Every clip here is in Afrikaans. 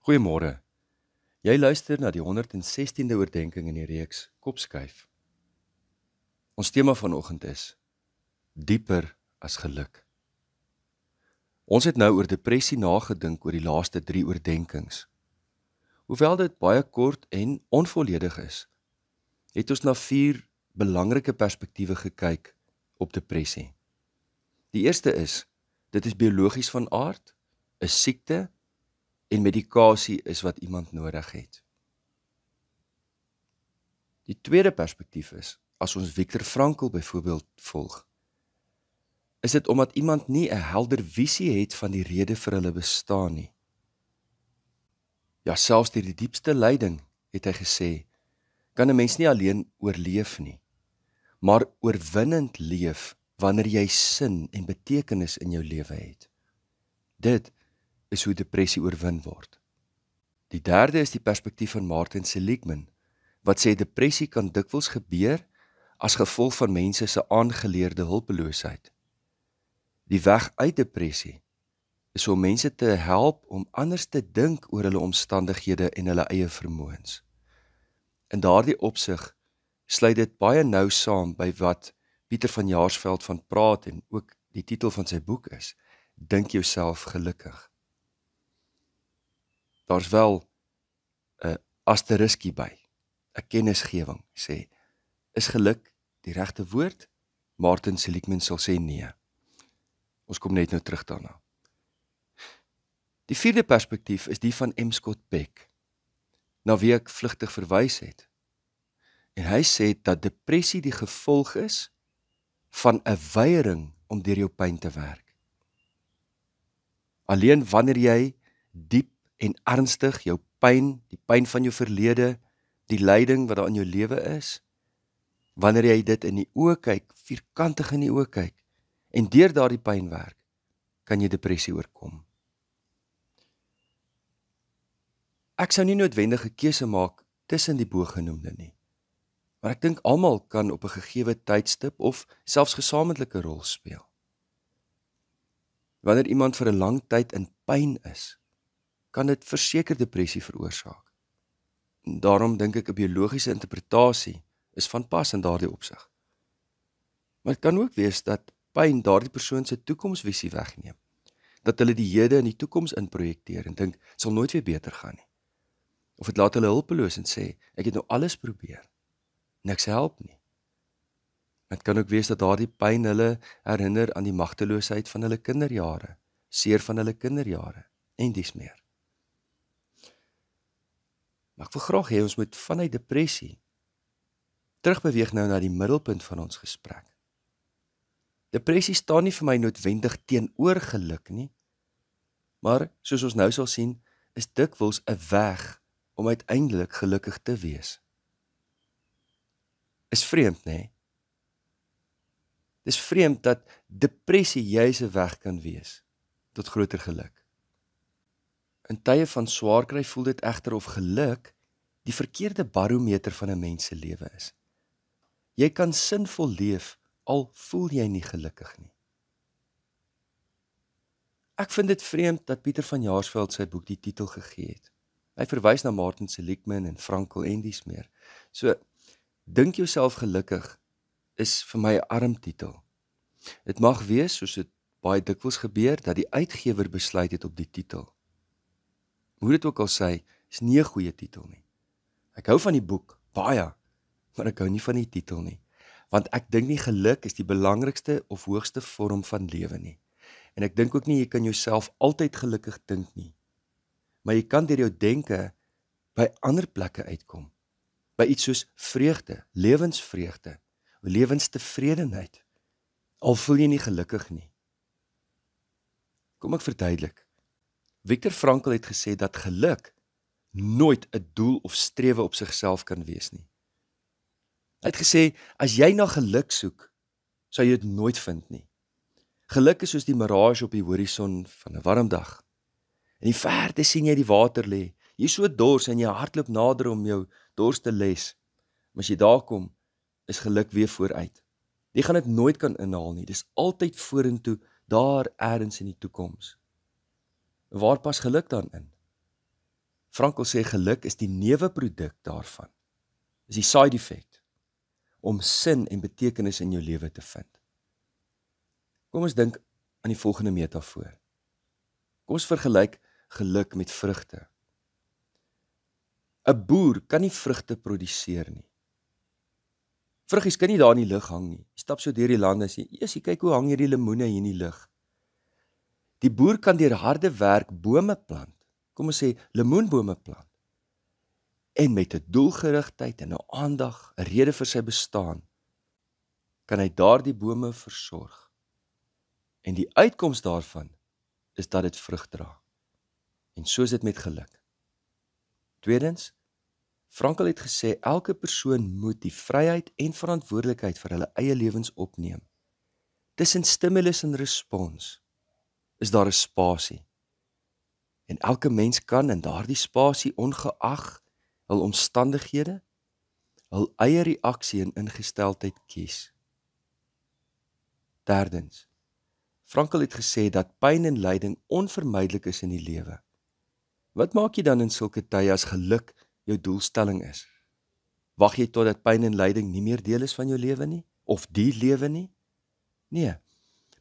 Goeiemôre. Jy luister na die 116de oordeenking in die reeks Kopskuif. Ons tema vanoggend is dieper as geluk. Ons het nou oor depressie nagedink oor die laaste 3 oordeenkings. Hoewel dit baie kort en onvolledig is, het ons na 4 belangrike perspektiewe gekyk op depressie. Die eerste is, dit is biologies van aard, 'n siekte en medikasie is wat iemand nodig het. Die tweede perspektief is, as ons Viktor Frankl byvoorbeeld volg, is dit omdat iemand nie 'n helder visie het van die rede vir hulle bestaan nie. Ja, selfs deur die diepste lyding, het hy gesê, kan 'n mens nie alleen oorleef nie, maar oorwinnend leef wanneer jy sin en betekenis in jou lewe het. Dit is hoe depressie oorwin word. Die derde is die perspektief van Martin Seligman, wat sê depressie kan dikwels gebeur as gevolg van mense se aangeleerde hulpeloosheid. Die weg uit depressie is om mense te help om anders te dink oor hulle omstandighede en hulle eie vermoëns. In daardie opsig sluit dit baie nou saam by wat Pieter van Jaarsveld van praat en ook die titel van sy boek is, Dink jouself gelukkig. Daar's wel 'n asteriskie by, 'n kennisgewing sê, is geluk die regte woord? Martin Seligman sal sê nee. Ons kom net nou terug daarna. Die vierde perspektief is die van M. Scott Peck, na wie ek vlugtig verwys het. En hy sê dat depressie die gevolg is van 'n weiering om deur jou pyn te werk. Alleen wanneer jy diep en ernstig jou pyn, die pyn van jou verlede, die lyding wat daar in jou lewe is, wanneer jy dit in die oë kyk, vierkantig in die oë kyk, en deur daardie pyn werk, kan jy depressie oorkom. Ek sou nie noodwendig 'n keuse maak tussen die bogenoemde nie, maar ek dink almal kan op 'n gegeewe tydstip of selfs gesamentlike rol speel. Wanneer iemand vir 'n lang tyd in pyn is, kan dit verseker depressie veroorsaak. En daarom dink ek 'n biologiese interpretasie is van pas in daardie opsig. Maar dit kan ook wees dat pyn daardie persoon se toekomsvisie wegneem, dat hulle die hede in die toekoms inprojekteer en dink, het sal nooit weer beter gaan nie. Of dit laat hulle hulpeloos en sê, ek het nou alles probeer, niks help nie. Het kan ook wees dat daardie pyn hulle herinner aan die magteloosheid van hulle kinderjare, seer van hulle kinderjare, en dies meer. Maar ek wil graag hê ons moet vanuit depressie terugbeweeg nou na die middelpunt van ons gesprek. Depressie staan nie vir my noodwendig teenoor geluk nie, maar soos ons nou sal sien, is dikwels 'n weg om uiteindelik gelukkig te wees. Is vreemd, nê? Dis vreemd dat depressie juis 'n weg kan wees tot groter geluk. In tye van swaar kry voel dit egter of geluk die verkeerde barometer van 'n mens se lewe is. Jy kan sinvol leef al voel jy nie gelukkig nie. Ek vind dit vreemd dat Pieter van Jaarsveld sy boek die titel gegee het. Hy verwys na Martin Seligman en Frankl en dies meer. So, dink jouself gelukkig is vir my 'n arm titel. Dit mag wees, soos dit baie dikwels gebeur, dat die uitgewer besluit het op die titel. Hoe dit ook al sê, is nie 'n goeie titel nie. Ek hou van die boek, baie, maar ek hou nie van die titel nie. Want ek dink nie geluk is die belangrikste of hoogste vorm van lewe nie. En ek dink ook nie jy kan jouself altyd gelukkig dink nie. Maar jy kan deur jou denke by ander plekke uitkom. By iets soos vreugde, lewensvreugde, lewenstevredenheid. Al voel jy nie gelukkig nie. Kom ek verduidelik. Viktor Frankl het gesê dat geluk nooit 'n doel of strewe op sigself kan wees nie. Hy het gesê, as jy na geluk soek, sal jy dit nooit vind nie. Geluk is soos die mirage op die horison van 'n warm dag. In die verte sien jy die water lê. Jy is so dors en jy hardloop nader om jou dors te les. Maar as jy daar kom, is geluk weer vooruit. Jy gaan dit nooit kan inhaal nie. Dis altyd vorentoe, daar ergens in die toekoms. Waar pas geluk dan in? Frankl sê geluk is die neuweproduk daarvan, is die side effect, om sin en betekenis in jou lewe te vind. Kom ons dink aan die volgende metafoor. Kom ons vergelyk geluk met vrugte. 'n Boer kan nie vrugte produseer nie. Vruggies kan nie daar in die lug hang nie. Jy stap so deur die land en sê, "Jessie, kyk hoe hang hierdie lemoene hier in die lug." Die boer kan deur harde werk bome plant. Kom ons sê lemoenbome plant. En met 'n doelgerigtheid en 'n aandag, 'n rede vir sy bestaan, kan hy daardie bome versorg. En die uitkoms daarvan is dat dit vrug dra. En so is dit met geluk. Tweedens, Frankl het gesê elke persoon moet die vryheid en verantwoordelikheid vir hulle eie lewens opneem. Tussen stimulus en respons is daar 'n spasie. En elke mens kan in daardie spasie ongeag hul omstandighede, hul eie reaksie en ingesteldheid kies. Derdens, Frankl het gesê dat pyn en lyding onvermydelik is in die lewe. Wat maak jy dan in sulke tye as geluk jou doelstelling is? Wag jy totdat pyn en lyding nie meer deel is van jou lewe nie? Of die lewe nie? Nee,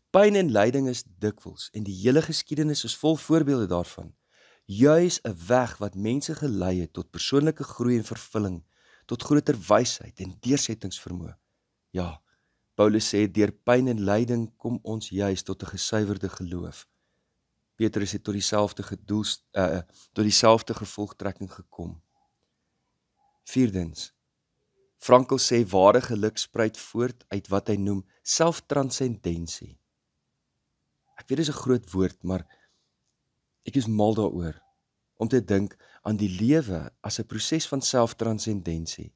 pyn en lyding is dikwels, en die hele geskiedenis is vol voorbeelde daarvan, juis 'n weg wat mense gelei het tot persoonlike groei en vervulling, tot groter wysheid en deursettingsvermoë. Ja, Paulus sê, deur pyn en lyding kom ons juis tot 'n gesuiwerde geloof. Petrus het tot dieselfde gevolgtrekking gekom. Vierdens, Frankl sê ware geluk spruit voort uit wat hy noem selftranscendensie. Ek weet dit is 'n groot woord, maar ek is mal daaroor om te dink aan die lewe as 'n proses van selftranscendensie,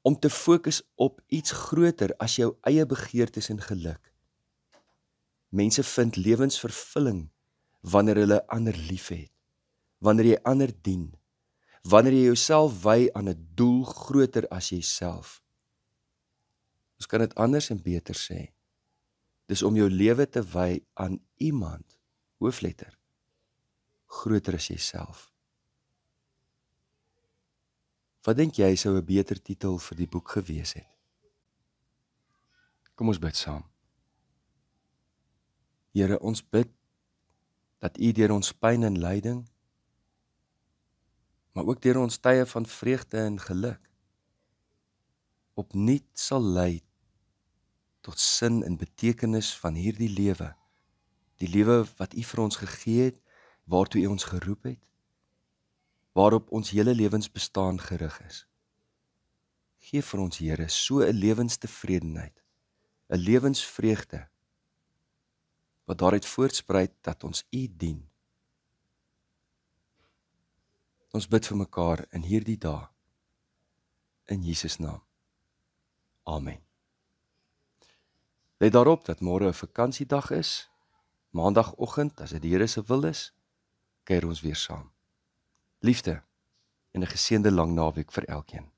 om te fokus op iets groter as jou eie begeertes en geluk. Mense vind lewensvervulling wanneer hulle ander liefhet, wanneer jy ander dien, wanneer jy jouself wy aan 'n doel groter as jouself. Ons kan dit anders en beter sê. Dis om jou lewe te wy aan iemand, hoofletter, groter as jouself. Wat dink jy sou 'n beter titel vir die boek gewees het? Kom ons bid saam. Here, ons bid dat U deur ons pyn en lyding, maar ook deur ons tye van vreugde en geluk, opnuut sal lei tot sin en betekenis van hierdie lewe, die lewe wat U vir ons gegee het, waartoe U ons geroep het, waarop ons hele lewensbestaan gerig is. Geef vir ons, Here, so 'n lewenstevredenheid, 'n lewensvreugde, wat daaruit voortspruit dat ons U dien. Ons bid vir mekaar in hierdie dae, in Jesus naam. Amen. Let daarop dat môre 'n vakansiedag is, maandagoggend, as dit die Here se wil is, kuier ons weer saam. Liefde en 'n geseënde lang naweek vir elkeen.